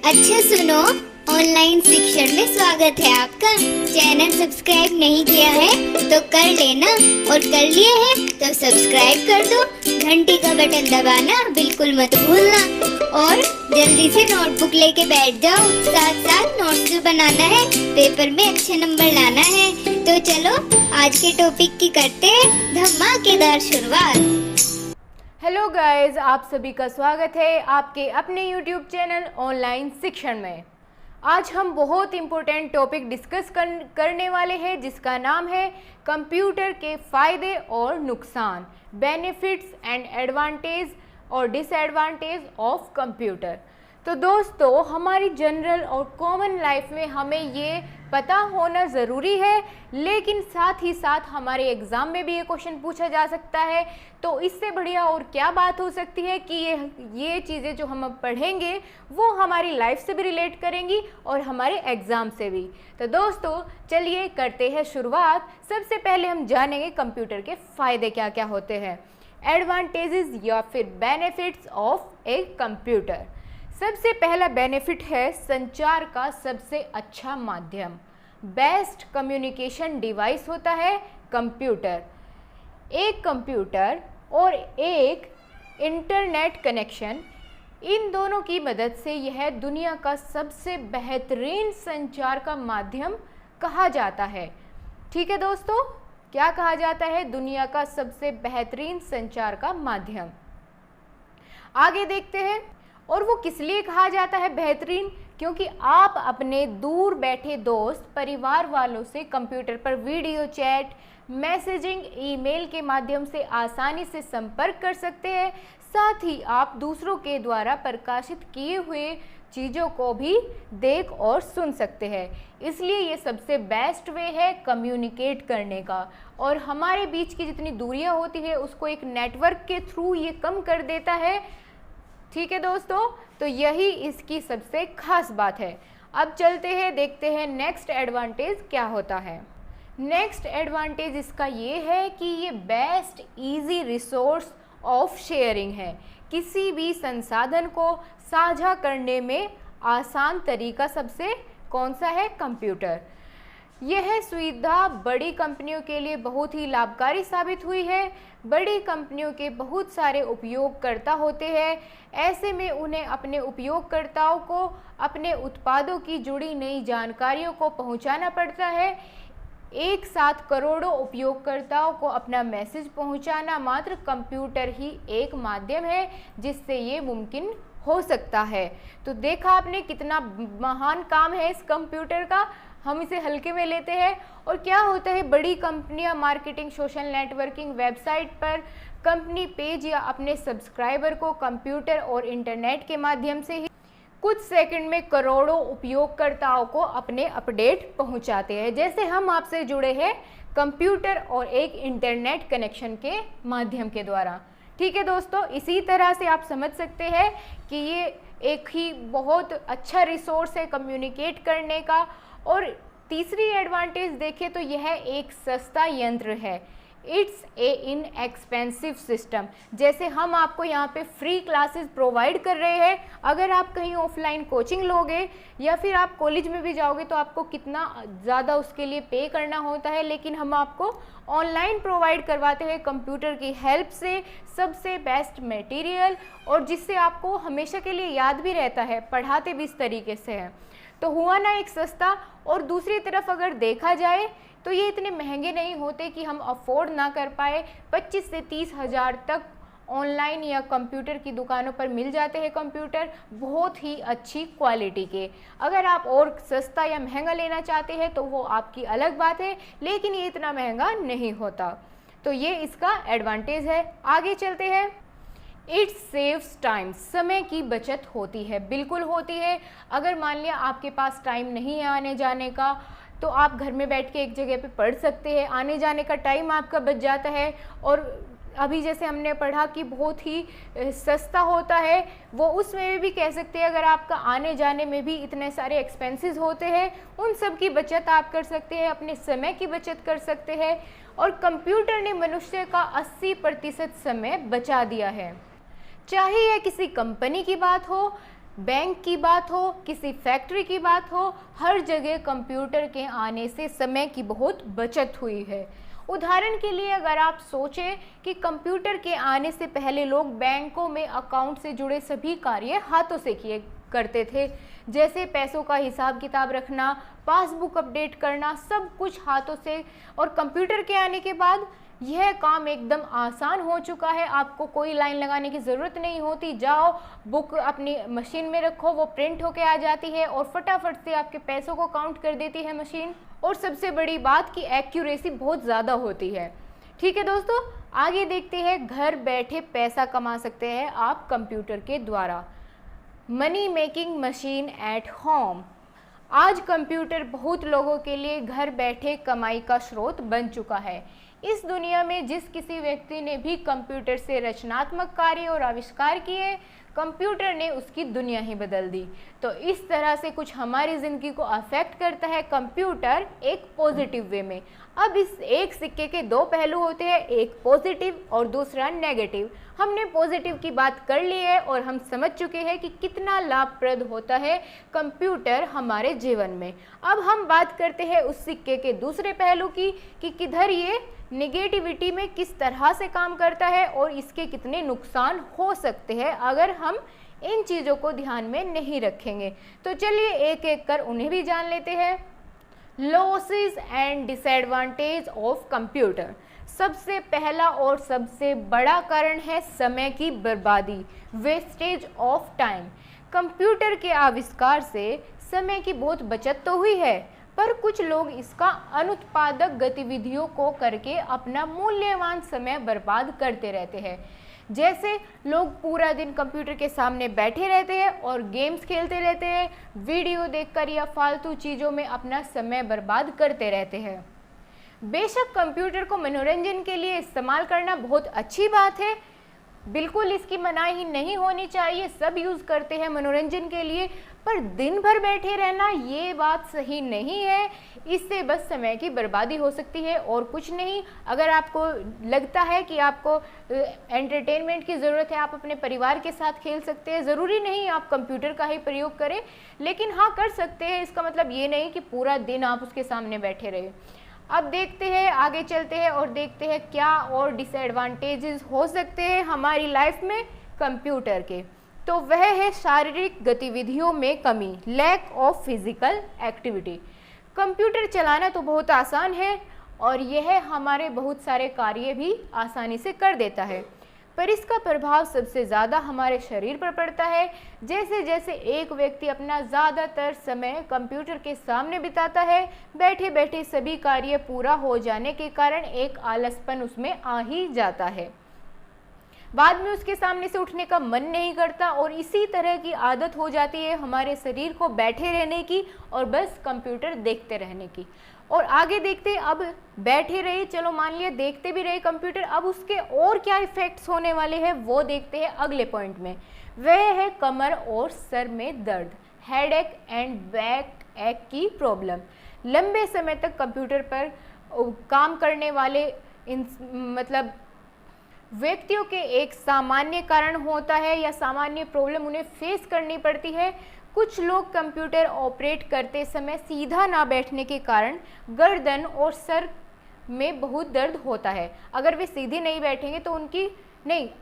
अच्छा सुनो, ऑनलाइन शिक्षण में स्वागत है आपका। चैनल सब्सक्राइब नहीं किया है तो कर लेना, और कर लिया है तो सब्सक्राइब कर दो। घंटी का बटन दबाना बिल्कुल मत भूलना, और जल्दी से नोटबुक लेके बैठ जाओ। साथ साथ नोट्स भी बनाना है, पेपर में अच्छे नंबर लाना है। तो चलो आज के टॉपिक की करते हैं धमाकेदार शुरुआत। हेलो गाइस, आप सभी का स्वागत है आपके अपने यूट्यूब चैनल ऑनलाइन शिक्षण में। आज हम बहुत इम्पोर्टेंट टॉपिक डिस्कस करने वाले हैं, जिसका नाम है कंप्यूटर के फ़ायदे और नुकसान, बेनिफिट्स एंड एडवांटेज और डिसएडवांटेज ऑफ कंप्यूटर। तो दोस्तों, हमारी जनरल और कॉमन लाइफ में हमें ये पता होना ज़रूरी है, लेकिन साथ ही साथ हमारे एग्ज़ाम में भी ये क्वेश्चन पूछा जा सकता है। तो इससे बढ़िया और क्या बात हो सकती है कि ये चीज़ें जो हम अब पढ़ेंगे वो हमारी लाइफ से भी रिलेट करेंगी और हमारे एग्ज़ाम से भी। तो दोस्तों चलिए करते हैं शुरुआत। सबसे पहले हम जानेंगे कंप्यूटर के फ़ायदे क्या क्या होते हैं, एडवांटेजेस या फिर बेनिफिट्स ऑफ ए कंप्यूटर। सबसे पहला बेनिफिट है संचार का सबसे अच्छा माध्यम। बेस्ट कम्युनिकेशन डिवाइस होता है कंप्यूटर। एक कंप्यूटर और एक इंटरनेट कनेक्शन, इन दोनों की मदद से यह दुनिया का सबसे बेहतरीन संचार का माध्यम कहा जाता है। ठीक है दोस्तों, क्या कहा जाता है? दुनिया का सबसे बेहतरीन संचार का माध्यम। आगे देखते हैं, और वो किस लिए कहा जाता है बेहतरीन? क्योंकि आप अपने दूर बैठे दोस्त, परिवार वालों से कंप्यूटर पर वीडियो चैट, मैसेजिंग, ईमेल के माध्यम से आसानी से संपर्क कर सकते हैं। साथ ही आप दूसरों के द्वारा प्रकाशित किए हुए चीज़ों को भी देख और सुन सकते हैं। इसलिए ये सबसे बेस्ट वे है कम्युनिकेट करने का, और हमारे बीच की जितनी दूरियां होती है उसको एक नेटवर्क के थ्रू ये कम कर देता है। ठीक है दोस्तों, तो यही इसकी सबसे खास बात है। अब चलते हैं, देखते हैं नेक्स्ट एडवांटेज क्या होता है। नेक्स्ट एडवांटेज इसका ये है कि ये best easy resource of sharing है। किसी भी संसाधन को साझा करने में आसान तरीका सबसे कौन सा है? कंप्यूटर। यह सुविधा बड़ी कंपनियों के लिए बहुत ही लाभकारी साबित हुई है। बड़ी कंपनियों के बहुत सारे उपयोगकर्ता होते हैं। ऐसे में उन्हें अपने उपयोगकर्ताओं को अपने उत्पादों की जुड़ी नई जानकारियों को पहुंचाना पड़ता है। एक साथ करोड़ों उपयोगकर्ताओं को अपना मैसेज पहुंचाना मात्र कंप्यूटर ही एक माध्यम है जिससे ये मुमकिन हो सकता है। तो देखा आपने कितना महान काम है इस कंप्यूटर का, हम इसे हल्के में लेते हैं। और क्या होता है, बड़ी कंपनियां मार्केटिंग, सोशल नेटवर्किंग, वेबसाइट पर कंपनी पेज या अपने सब्सक्राइबर को कंप्यूटर और इंटरनेट के माध्यम से ही कुछ सेकंड में करोड़ों उपयोगकर्ताओं को अपने अपडेट पहुंचाते हैं। जैसे हम आपसे जुड़े हैं कंप्यूटर और एक इंटरनेट कनेक्शन के माध्यम के द्वारा। ठीक है दोस्तों, इसी तरह से आप समझ सकते हैं कि ये एक ही बहुत अच्छा रिसोर्स है कम्युनिकेट करने का। और तीसरी एडवांटेज देखें तो यह एक सस्ता यंत्र है। It's a inexpensive system. जैसे हम आपको यहाँ पे फ्री क्लासेस प्रोवाइड कर रहे हैं, अगर आप कहीं ऑफलाइन कोचिंग लोगे या फिर आप कॉलेज में भी जाओगे तो आपको कितना ज़्यादा उसके लिए पे करना होता है, लेकिन हम आपको ऑनलाइन प्रोवाइड करवाते हैं कंप्यूटर की हेल्प से सबसे बेस्ट मटेरियल, और जिससे आपको हमेशा के लिए याद भी रहता है, पढ़ाते भी इस तरीके से हैं। तो हुआ ना एक सस्ता। और दूसरी तरफ अगर देखा जाए तो ये इतने महंगे नहीं होते कि हम अफोर्ड ना कर पाए। 25 से 30 हज़ार तक ऑनलाइन या कंप्यूटर की दुकानों पर मिल जाते हैं कंप्यूटर, बहुत ही अच्छी क्वालिटी के। अगर आप और सस्ता या महंगा लेना चाहते हैं तो वो आपकी अलग बात है, लेकिन ये इतना महंगा नहीं होता। तो ये इसका एडवांटेज है। आगे चलते हैं। It saves time. समय की बचत होती है, बिल्कुल होती है। अगर मान लिया आपके पास टाइम नहीं है आने जाने का, तो आप घर में बैठ के एक जगह पे पढ़ सकते हैं, आने जाने का टाइम आपका बच जाता है। और अभी जैसे हमने पढ़ा कि बहुत ही सस्ता होता है, वो उसमें भी कह सकते हैं अगर आपका आने जाने में भी इतने सारे एक्सपेंसेस होते हैं, उन सब की बचत आप कर सकते हैं, अपने समय की बचत कर सकते हैं। और कंप्यूटर ने मनुष्य का 80% समय बचा दिया है। चाहे यह किसी कंपनी की बात हो बैंक की बात हो, किसी फैक्ट्री की बात हो, हर जगह कंप्यूटर के आने से समय की बहुत बचत हुई है। उदाहरण के लिए अगर आप सोचें कि कंप्यूटर के आने से पहले लोग बैंकों में अकाउंट से जुड़े सभी कार्य हाथों से किए करते थे, जैसे पैसों का हिसाब किताब रखना, पासबुक अपडेट करना, सब कुछ हाथों से। और कंप्यूटर के आने के बाद यह काम एकदम आसान हो चुका है। आपको कोई लाइन लगाने की ज़रूरत नहीं होती, जाओ बुक अपनी मशीन में रखो, वो प्रिंट होके आ जाती है और फटाफट से आपके पैसों को काउंट कर देती है मशीन। और सबसे बड़ी बात कि एक्यूरेसी बहुत ज़्यादा होती है। ठीक है दोस्तों, आगे देखते हैं, घर बैठे पैसा कमा सकते हैं आप कंप्यूटर के द्वारा। Money making machine at home. आज कंप्यूटर बहुत लोगों के लिए घर बैठे कमाई का स्रोत बन चुका है। इस दुनिया में जिस किसी व्यक्ति ने भी कंप्यूटर से रचनात्मक कार्य और आविष्कार किए, कंप्यूटर ने उसकी दुनिया ही बदल दी। तो इस तरह से कुछ हमारी ज़िंदगी को अफेक्ट करता है कंप्यूटर, एक पॉजिटिव वे में। अब इस एक सिक्के के दो पहलू होते हैं, एक पॉजिटिव और दूसरा नेगेटिव। हमने पॉजिटिव की बात कर ली है और हम समझ चुके हैं कि कितना लाभप्रद होता है कंप्यूटर हमारे जीवन में। अब हम बात करते हैं उस सिक्के के दूसरे पहलू की कि किधर ये नेगेटिविटी में किस तरह से काम करता है और इसके कितने नुकसान हो सकते हैं अगर हम इन चीज़ों को ध्यान में नहीं रखेंगे। तो चलिए एक एक कर उन्हें भी जान लेते हैं। Losses and disadvantage of computer. सबसे पहला और सबसे बड़ा कारण है समय की बर्बादी, वेस्टेज ऑफ टाइम। कंप्यूटर के आविष्कार से समय की बहुत बचत तो हुई है, पर कुछ लोग इसका अनुत्पादक गतिविधियों को करके अपना मूल्यवान समय बर्बाद करते रहते हैं। जैसे लोग पूरा दिन कंप्यूटर के सामने बैठे रहते हैं और गेम्स खेलते रहते हैं, वीडियो देखकर या फालतू चीज़ों में अपना समय बर्बाद करते रहते हैं। बेशक कंप्यूटर को मनोरंजन के लिए इस्तेमाल करना बहुत अच्छी बात है, बिल्कुल इसकी मनाही नहीं होनी चाहिए, सब यूज़ करते हैं मनोरंजन के लिए, पर दिन भर बैठे रहना ये बात सही नहीं है। इससे बस समय की बर्बादी हो सकती है और कुछ नहीं। अगर आपको लगता है कि आपको एंटरटेनमेंट की ज़रूरत है, आप अपने परिवार के साथ खेल सकते हैं, ज़रूरी नहीं आप कंप्यूटर का ही प्रयोग करें, लेकिन हाँ कर सकते हैं। इसका मतलब ये नहीं कि पूरा दिन आप उसके सामने बैठे रहे। अब देखते हैं, आगे चलते हैं और देखते हैं क्या और डिसएडवांटेजेस हो सकते हैं हमारी लाइफ में कंप्यूटर के। तो वह है शारीरिक गतिविधियों में कमी, lack of physical activity. Computer चलाना तो बहुत आसान है और यह हमारे बहुत सारे कार्य भी आसानी से कर देता है, पर इसका प्रभाव सबसे ज़्यादा हमारे शरीर पर पड़ता है। जैसे जैसे एक व्यक्ति अपना ज़्यादातर समय कंप्यूटर के सामने बिताता है, बैठे बैठे सभी कार्य पूरा हो जाने के कारण एक आलसपन उसमें आ ही जाता है। बाद में उसके सामने से उठने का मन नहीं करता और इसी तरह की आदत हो जाती है हमारे शरीर को बैठे रहने की और बस कंप्यूटर देखते रहने की। और आगे देखते हैं, अब बैठे रहे, चलो मान लिया देखते भी रहे कंप्यूटर, अब उसके और क्या इफ़ेक्ट्स होने वाले हैं वो देखते हैं अगले पॉइंट में। वह है कमर और सर में दर्द, हेडेक एंड बैक एक की प्रॉब्लम। लंबे समय तक कंप्यूटर पर काम करने वाले मतलब व्यक्तियों के एक सामान्य कारण होता है या सामान्य प्रॉब्लम उन्हें फेस करनी पड़ती है। कुछ लोग कंप्यूटर ऑपरेट करते समय सीधा ना बैठने के कारण गर्दन और सर में बहुत दर्द होता है। अगर वे सीधे नहीं बैठेंगे तो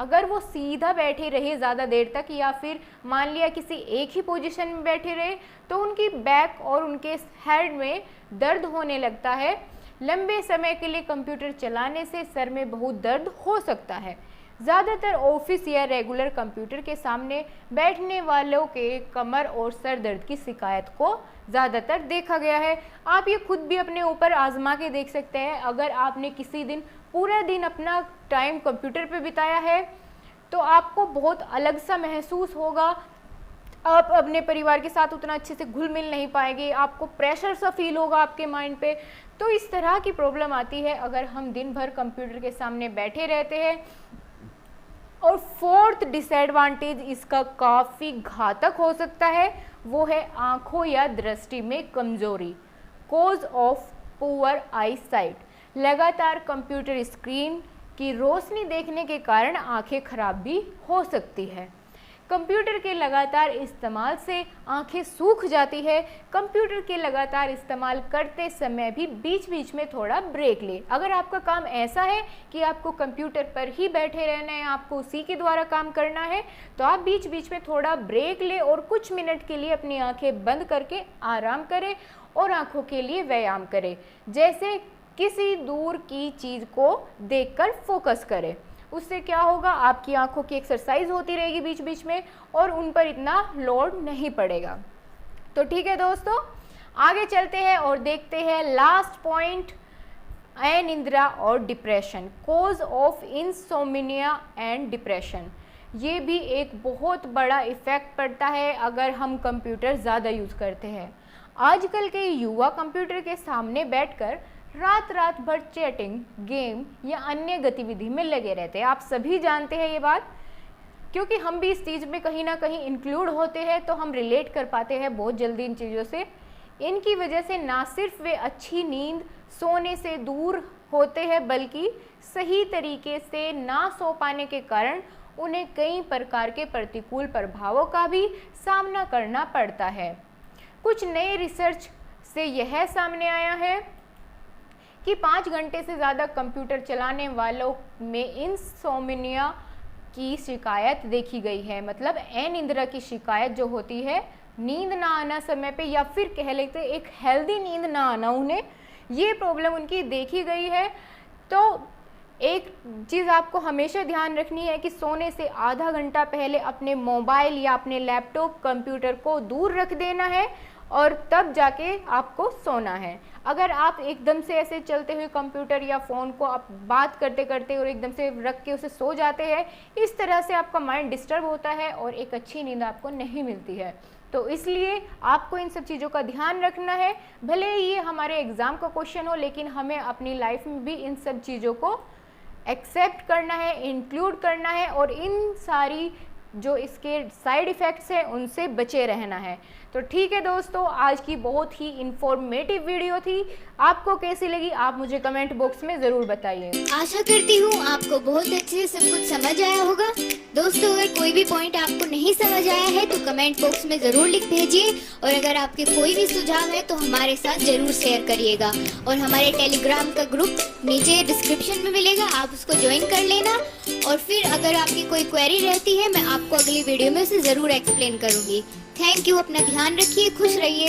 अगर वो सीधा बैठे रहे ज़्यादा देर तक या फिर मान लिया किसी एक ही पोजीशन में बैठे रहे तो उनकी बैक और उनके हेड में दर्द होने लगता है। लंबे समय के लिए कंप्यूटर चलाने से सर में बहुत दर्द हो सकता है। ज़्यादातर ऑफिस या रेगुलर कंप्यूटर के सामने बैठने वालों के कमर और सर दर्द की शिकायत को ज़्यादातर देखा गया है। आप ये खुद भी अपने ऊपर आजमा के देख सकते हैं। अगर आपने किसी दिन पूरा दिन अपना टाइम कंप्यूटर पे बिताया है तो आपको बहुत अलग सा महसूस होगा। आप अपने परिवार के साथ उतना अच्छे से घुल मिल नहीं पाएंगे, आपको प्रेशर सा फील होगा आपके माइंड पे। तो इस तरह की प्रॉब्लम आती है अगर हम दिन भर कंप्यूटर के सामने बैठे रहते हैं। और फोर्थ डिसएडवांटेज इसका काफ़ी घातक हो सकता है, वो है आँखों या दृष्टि में कमजोरी, cause of poor I site. लगातार कंप्यूटर स्क्रीन की रोशनी देखने के कारण आंखें खराब भी हो सकती है। कंप्यूटर के लगातार इस्तेमाल से आंखें सूख जाती है। कंप्यूटर के लगातार इस्तेमाल करते समय भी बीच बीच में थोड़ा ब्रेक ले। अगर आपका काम ऐसा है कि आपको कंप्यूटर पर ही बैठे रहना है, आपको उसी के द्वारा काम करना है, तो आप बीच बीच में थोड़ा ब्रेक ले और कुछ मिनट के लिए अपनी आंखें बंद करके आराम करें और आंखों के लिए व्यायाम करें। जैसे किसी दूर की चीज़ को देखकर फोकस करें। उससे क्या होगा, आपकी आंखों की एक्सरसाइज होती रहेगी बीच बीच में और उन पर इतना लोड नहीं पड़ेगा। तो ठीक है दोस्तों, आगे चलते हैं और देखते हैं लास्ट पॉइंट, अनिद्रा और depression, cause of insomnia and depression. ये भी एक बहुत बड़ा इफ़ेक्ट पड़ता है अगर हम कंप्यूटर ज़्यादा यूज़ करते हैं। आजकल के युवा कंप्यूटर के सामने बैठकर रात रात भर चैटिंग, गेम या अन्य गतिविधि में लगे रहते हैं। आप सभी जानते हैं ये बात, क्योंकि हम भी इस चीज़ में कहीं ना कहीं इंक्लूड होते हैं, तो हम रिलेट कर पाते हैं बहुत जल्दी इन चीज़ों से। इनकी वजह से ना सिर्फ वे अच्छी नींद सोने से दूर होते हैं, बल्कि सही तरीके से ना सो पाने के कारण उन्हें कई प्रकार के प्रतिकूल प्रभावों का भी सामना करना पड़ता है। कुछ नए रिसर्च से यह सामने आया है कि 5 घंटे से ज़्यादा कंप्यूटर चलाने वालों में इंसोम्निया की शिकायत देखी गई है। मतलब अनिद्रा की शिकायत जो होती है, नींद ना आना समय पे, या फिर कह लेते एक हेल्दी नींद ना आना, उन्हें ये प्रॉब्लम उनकी देखी गई है। तो एक चीज़ आपको हमेशा ध्यान रखनी है कि सोने से आधा घंटा पहले अपने मोबाइल या अपने लैपटॉप, कंप्यूटर को दूर रख देना है और तब जाके आपको सोना है। अगर आप एकदम से ऐसे चलते हुए कंप्यूटर या फ़ोन को आप बात करते करते और एकदम से रख के उसे सो जाते हैं, इस तरह से आपका माइंड डिस्टर्ब होता है और एक अच्छी नींद आपको नहीं मिलती है। तो इसलिए आपको इन सब चीज़ों का ध्यान रखना है। भले ही ये हमारे एग्ज़ाम का क्वेश्चन हो, लेकिन हमें अपनी लाइफ में भी इन सब चीज़ों को एक्सेप्ट करना है, इंक्लूड करना है और इन सारी जो इसके साइड इफ़ेक्ट्स हैं उनसे बचे रहना है। तो ठीक है दोस्तों, आज की बहुत ही इंफॉर्मेटिव वीडियो थी। आपको कैसी लगी आप मुझे कमेंट बॉक्स में ज़रूर बताइए। आशा करती हूँ आपको बहुत अच्छे से सब कुछ समझ आया होगा। दोस्तों, अगर कोई भी पॉइंट आपको नहीं समझ आया है तो कमेंट बॉक्स में ज़रूर लिख भेजिए, और अगर आपके कोई भी सुझाव है तो हमारे साथ ज़रूर शेयर करिएगा। और हमारे टेलीग्राम का ग्रुप नीचे डिस्क्रिप्शन में मिलेगा, आप उसको ज्वाइन कर लेना। और फिर अगर आपकी कोई क्वेरी रहती है, मैं आपको अगली वीडियो में उसे ज़रूर एक्सप्लेन करूँगी। थैंक यू, अपना ध्यान रखिए, खुश रहिए।